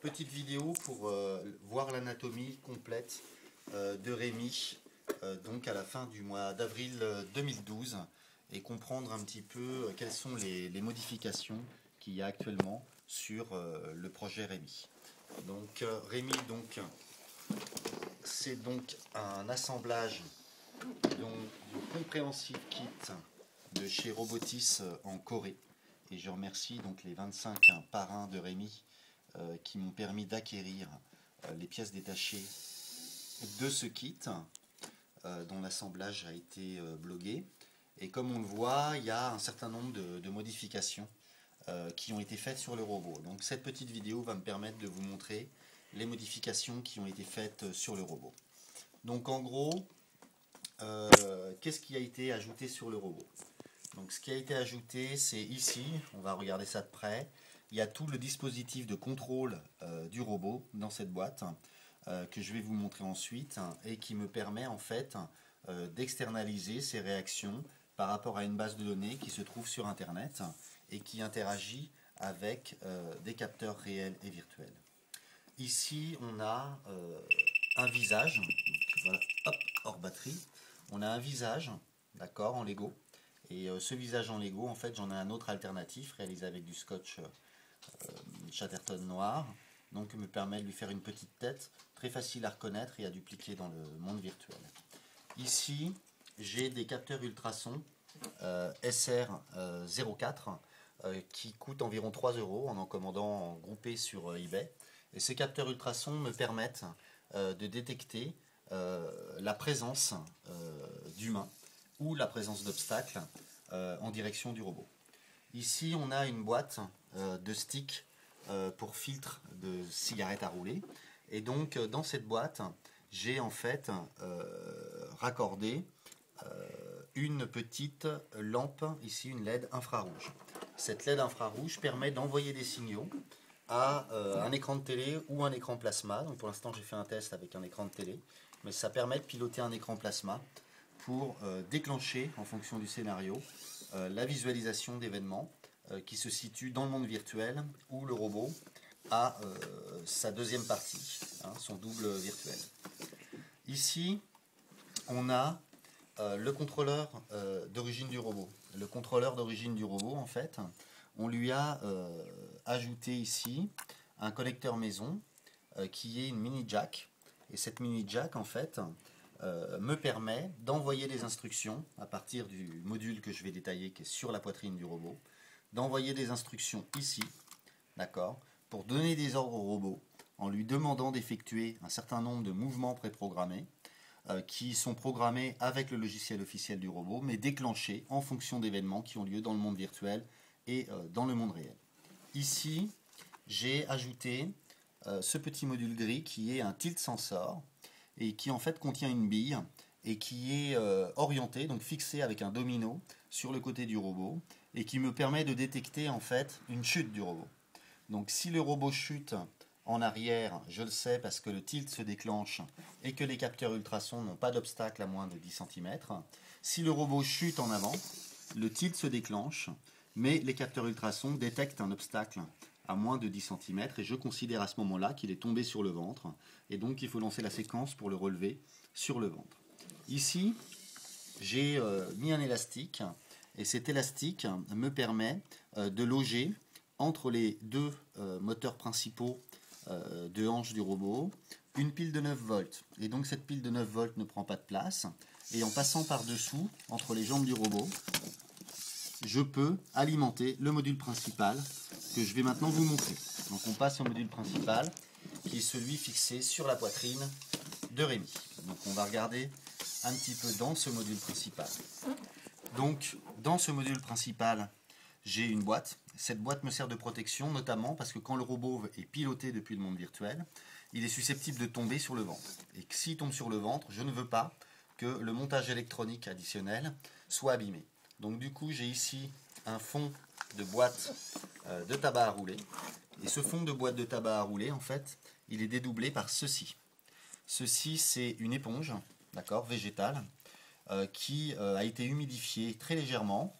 Petite vidéo pour voir l'anatomie complète de Rémi donc à la fin du mois d'avril 2012 et comprendre un petit peu quelles sont les modifications qu'il y a actuellement sur le projet Rémi. Donc Rémi, c'est donc un assemblage du Comprehensive Kit de chez Robotis en Corée. Et je remercie donc les 25 parrains de Rémi qui m'ont permis d'acquérir les pièces détachées de ce kit dont l'assemblage a été blogué. Et comme on le voit, il y a un certain nombre de modifications qui ont été faites sur le robot. Donc cette petite vidéo va me permettre de vous montrer les modifications qui ont été faites sur le robot. Donc en gros, qu'est-ce qui a été ajouté sur le robot? Donc ce qui a été ajouté, c'est ici, on va regarder ça de près, il y a tout le dispositif de contrôle du robot dans cette boîte que je vais vous montrer ensuite et qui me permet en fait d'externaliser ces réactions par rapport à une base de données qui se trouve sur internet et qui interagit avec des capteurs réels et virtuels. Ici on a un visage, donc, voilà, hop, hors batterie, on a un visage, d'accord, en Lego. Et ce visage en Lego, en fait, j'en ai un autre alternatif réalisé avec du scotch Chatterton noir. Donc, me permet de lui faire une petite tête très facile à reconnaître et à dupliquer dans le monde virtuel. Ici, j'ai des capteurs ultrasons SR04 qui coûtent environ 3 € en commandant en groupé sur eBay. Et ces capteurs ultrasons me permettent de détecter la présence d'humains ou la présence d'obstacles en direction du robot. Ici, on a une boîte de sticks pour filtre de cigarettes à rouler. Et donc, dans cette boîte, j'ai en fait raccordé une petite lampe, ici une LED infrarouge. Cette LED infrarouge permet d'envoyer des signaux à un écran de télé ou un écran plasma. Donc pour l'instant, j'ai fait un test avec un écran de télé, mais ça permet de piloter un écran plasma pour déclencher, en fonction du scénario, la visualisation d'événements qui se situent dans le monde virtuel où le robot a sa deuxième partie, son double virtuel. Ici, on a le contrôleur d'origine du robot. Le contrôleur d'origine du robot, en fait, on lui a ajouté ici un connecteur maison qui est une mini jack. Et cette mini jack, en fait, me permet d'envoyer des instructions à partir du module que je vais détailler qui est sur la poitrine du robot, d'envoyer des instructions ici, d'accord, pour donner des ordres au robot en lui demandant d'effectuer un certain nombre de mouvements préprogrammés qui sont programmés avec le logiciel officiel du robot, mais déclenchés en fonction d'événements qui ont lieu dans le monde virtuel et dans le monde réel. Ici, j'ai ajouté ce petit module gris qui est un tilt sensor et qui en fait contient une bille et qui est orienté, donc fixé avec un domino sur le côté du robot et qui me permet de détecter en fait une chute du robot. Donc si le robot chute en arrière, je le sais parce que le tilt se déclenche et que les capteurs ultrasons n'ont pas d'obstacle à moins de 10 cm. Si le robot chute en avant, le tilt se déclenche, mais les capteurs ultrasons détectent un obstacle à moins de 10 cm et je considère à ce moment-là qu'il est tombé sur le ventre et donc il faut lancer la séquence pour le relever sur le ventre. Ici, j'ai mis un élastique et cet élastique me permet de loger entre les deux moteurs principaux de hanche du robot une pile de 9 volts. Et donc cette pile de 9 volts ne prend pas de place et en passant par-dessous, entre les jambes du robot, je peux alimenter le module principal que je vais maintenant vous montrer. Donc on passe au module principal qui est celui fixé sur la poitrine de Rémi. Donc on va regarder un petit peu dans ce module principal. Donc dans ce module principal, j'ai une boîte. Cette boîte me sert de protection notamment parce que quand le robot est piloté depuis le monde virtuel, il est susceptible de tomber sur le ventre. Et que s'il tombe sur le ventre, je ne veux pas que le montage électronique additionnel soit abîmé. Donc du coup, j'ai ici un fond de boîte de tabac à rouler. Et ce fond de boîte de tabac à rouler, en fait, il est dédoublé par ceci. Ceci, c'est une éponge, d'accord, végétale, qui a été humidifiée très légèrement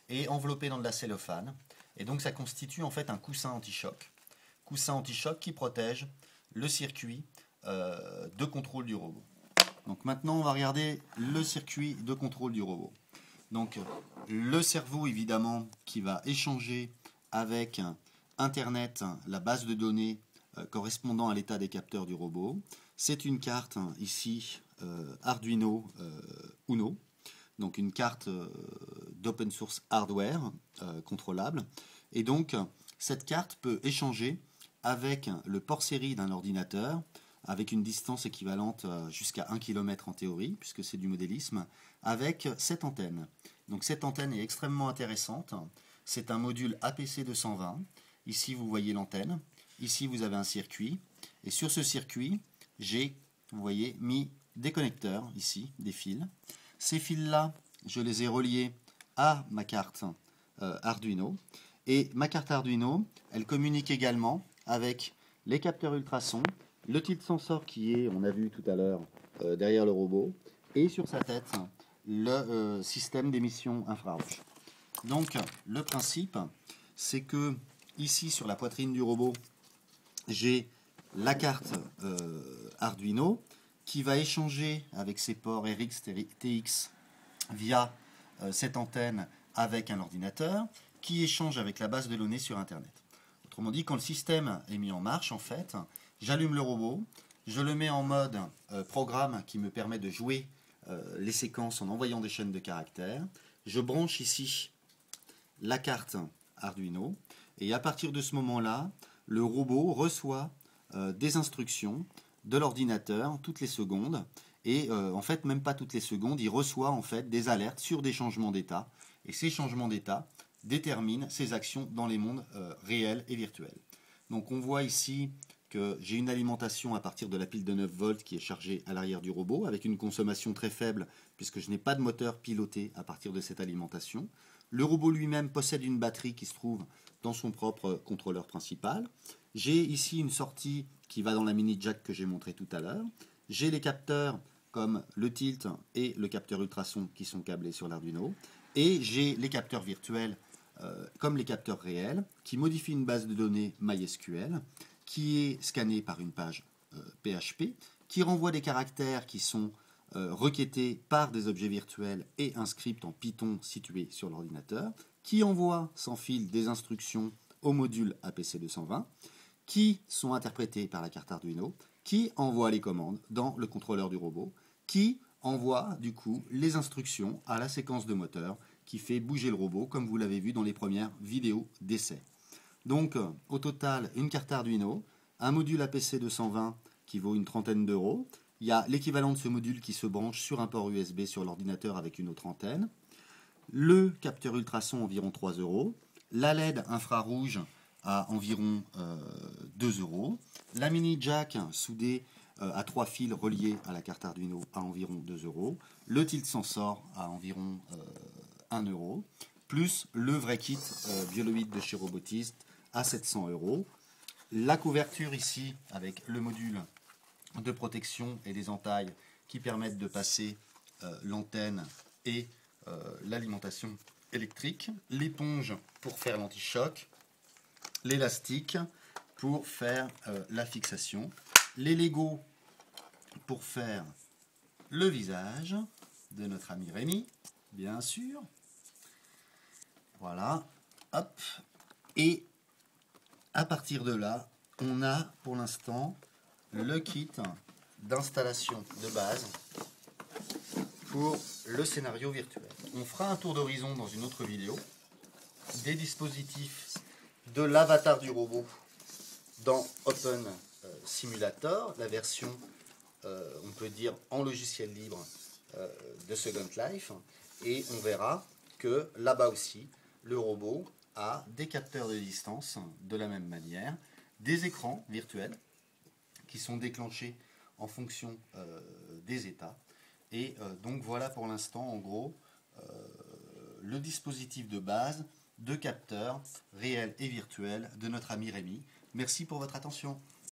et enveloppée dans de la cellophane. Et donc ça constitue en fait un coussin anti-choc coussin anti-choc qui protège le circuit de contrôle du robot. Donc maintenant, on va regarder le circuit de contrôle du robot. Donc le cerveau, évidemment, qui va échanger avec Internet, la base de données correspondant à l'état des capteurs du robot. C'est une carte, ici, Arduino Uno. Donc une carte d'open source hardware contrôlable. Et donc, cette carte peut échanger avec le port série d'un ordinateur, avec une distance équivalente jusqu'à 1 km en théorie, puisque c'est du modélisme, avec cette antenne. Donc cette antenne est extrêmement intéressante. C'est un module APC220. Ici, vous voyez l'antenne. Ici, vous avez un circuit. Et sur ce circuit, j'ai, vous voyez, mis des connecteurs, ici, des fils. Ces fils-là, je les ai reliés à ma carte Arduino. Et ma carte Arduino, elle communique également avec les capteurs ultrasons, le tilt sensor qui est, on a vu tout à l'heure, derrière le robot, et sur sa tête, le système d'émission infrarouge. Donc, le principe, c'est que ici, sur la poitrine du robot, j'ai la carte Arduino qui va échanger avec ses ports RX, TX via cette antenne avec un ordinateur qui échange avec la base de données sur Internet. Autrement dit, quand le système est mis en marche, en fait, j'allume le robot, je le mets en mode programme qui me permet de jouer les séquences en envoyant des chaînes de caractères. Je branche ici la carte Arduino et à partir de ce moment-là, le robot reçoit des instructions de l'ordinateur toutes les secondes et en fait même pas toutes les secondes, il reçoit en fait des alertes sur des changements d'état et ces changements d'état déterminent ses actions dans les mondes réels et virtuels. Donc on voit ici que j'ai une alimentation à partir de la pile de 9 volts qui est chargée à l'arrière du robot avec une consommation très faible puisque je n'ai pas de moteur piloté à partir de cette alimentation. Le robot lui-même possède une batterie qui se trouve dans son propre contrôleur principal. J'ai ici une sortie qui va dans la mini jack que j'ai montré tout à l'heure. J'ai les capteurs comme le tilt et le capteur ultrason qui sont câblés sur l'Arduino. Et j'ai les capteurs virtuels comme les capteurs réels qui modifient une base de données MySQL qui est scannée par une page PHP qui renvoie des caractères qui sont requêtés par des objets virtuels et un script en Python situé sur l'ordinateur qui envoie sans fil des instructions au module APC220 qui sont interprétées par la carte Arduino, qui envoie les commandes dans le contrôleur du robot, qui envoie du coup les instructions à la séquence de moteur qui fait bouger le robot comme vous l'avez vu dans les premières vidéos d'essai. Donc au total une carte Arduino, un module APC220 qui vaut une trentaine d'euros, il y a l'équivalent de ce module qui se branche sur un port USB sur l'ordinateur avec une autre antenne, le capteur ultrason environ 3 euros, la LED infrarouge à environ 2 euros, la mini jack soudée à 3 fils reliés à la carte Arduino à environ 2 euros, le tilt sensor à environ 1 euro, plus le vrai kit Bioloid de chez Robotist à 700 euros. La couverture ici avec le module de protection et des entailles qui permettent de passer l'antenne et l'alimentation électrique, l'éponge pour faire l'anti-choc, l'élastique pour faire la fixation, les Lego pour faire le visage de notre ami Rémi, bien sûr. Voilà, hop. Et à partir de là, on a pour l'instant le kit d'installation de base pour le scénario virtuel. On fera un tour d'horizon dans une autre vidéo des dispositifs de l'avatar du robot dans Open Simulator, la version, on peut dire, en logiciel libre de Second Life. Et on verra que là-bas aussi, le robot a des capteurs de distance de la même manière, des écrans virtuels qui sont déclenchés en fonction des états. Et donc voilà pour l'instant, en gros, le dispositif de base de capteurs réels et virtuels de notre ami Rémi. Merci pour votre attention.